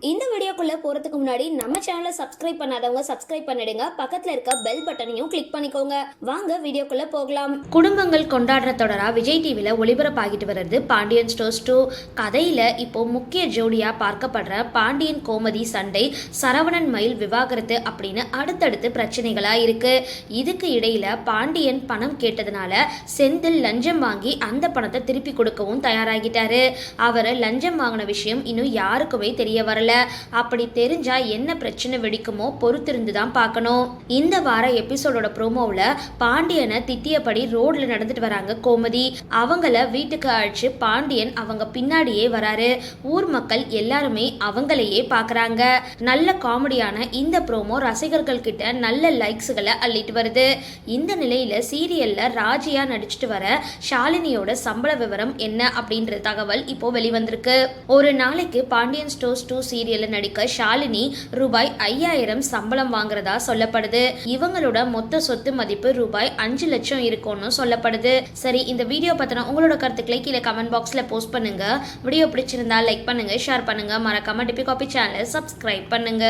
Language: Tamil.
இந்த வீடியோக்குள்ள போறதுக்கு முன்னாடி நம்ம சேனலை சப்ஸ்கிரைப் பண்ணாதவங்க சப்ஸ்கிரைப் பண்ணிடுங்க. பக்கத்துல இருக்க பெல் பட்டனையும் கிளிக் பண்ணிக்கோங்க. வாங்க வீடியோக்குள்ள போகலாம். குடும்பங்கள் கொண்டாடுற தொடரா விஜய் டிவில ஒளிபரப்பாகிட்டு வருது பாண்டியன் ஸ்டோர்ஸ் 2. கதையில இப்போ முக்கிய ஜோடியா பார்க்கப்படுற பாண்டியன் கோமதி சண்டை, சரவணன் மயில் விவாகரத்து அப்படின்னு அடுத்தடுத்து பிரச்சனைகளா இருக்கு. இதுக்கு இடையில பாண்டியன் பணம் கேட்டதுனால செந்தில் லஞ்சம் வாங்கி அந்த பணத்தை திருப்பி கொடுக்கவும் தயாராகிட்டாரு. அவர் லஞ்சம் வாங்கின விஷயம் இன்னும் யாருக்குமே தெரிய வரல. அப்படி தெரிஞ்சா என்ன பிரச்சனை வெடிக்குமோ பொறுத்திருந்து தான் பார்க்கணும். இந்த வார எபிசோடோட ப்ரோமோவில் பாண்டியனை திட்டியபடி ரோட்ல நடந்துட்டு வராங்க கோமதி. அவங்கள வீட்டுக்கு அழைச்சு பாண்டியன் அவங்க பின்னாடியே வராரு. ஊர் மக்கள் எல்லாருமே அவங்களையே பார்க்கறாங்க. நல்ல காமெடியான இந்த ப்ரோமோ ரசிகர்கள் கிட்ட நல்ல லைக்ஸ்களை அள்ளிட்டு வருது. இந்த நிலையில சீரியல்ல ராஜியா நடிச்சுட்டு வர ஷாலினியோட சம்பள விவரம் என்ன அப்படின்ற தகவல் இப்போ வெளிவந்திருக்கு. ஒரு நாளைக்கு பாண்டியன் ஸ்டோர்ஸ் 2 சீரியல்ல நடிக்க ஷாலினி ரூபாய் 5000 சம்பளம் வாங்குறதா சொல்லப்படுது. இவங்களோட மொத்த சொத்து மதிப்பு ரூபாய் 5 லட்சம் இருக்கும்னு சொல்லப்படுது. சரி, இந்த வீடியோ பத்தின உங்களோட கருத்துக்களை கீழே கமெண்ட் பாக்ஸ்ல போஸ்ட் பண்ணுங்க. வீடியோ பிடிச்சிருந்தா லைக் பண்ணுங்க, ஷேர் பண்ணுங்க, மறக்காம டிபி காபி சேனலை சப்ஸ்கிரைப் பண்ணுங்க.